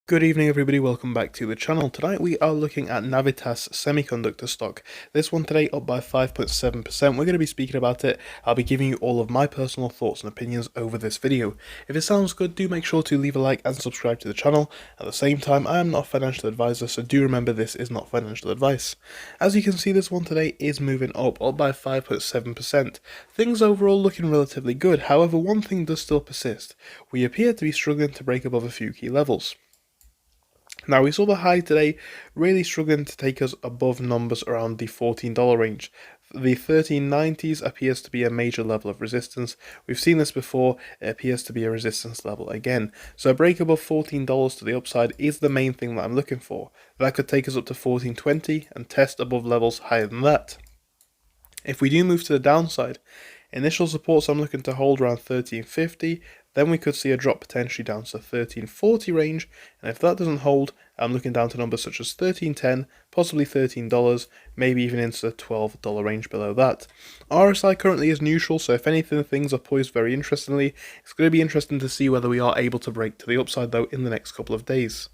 Good evening everybody, welcome back to the channel. Tonight we are looking at Navitas Semiconductor stock. This one today up by 5.7%. We're going to be speaking about it. I'll be giving you all of my personal thoughts and opinions over this video. If it sounds good, do make sure to leave a like and subscribe to the channel. At the same time, I am not a financial advisor, so do remember this is not financial advice. As you can see, this one today is moving up by 5.7%. Things overall looking relatively good. However, one thing does still persist. We appear to be struggling to break above a few key levels. Now, we saw the high today really struggling to take us above numbers around the $14 range. The 1390s appears to be a major level of resistance. We've seen this before, it appears to be a resistance level again. So a break above $14 to the upside is the main thing that I'm looking for. That could take us up to $14.20 and test above levels higher than that. If we do move to the downside, initial supports I'm looking to hold around $13.50, then we could see a drop potentially down to the $13.40 range, and if that doesn't hold, I'm looking down to numbers such as $13.10, possibly $13, maybe even into the $12 range below that. RSI currently is neutral, so if anything, things are poised very interestingly. It's going to be interesting to see whether we are able to break to the upside though in the next couple of days.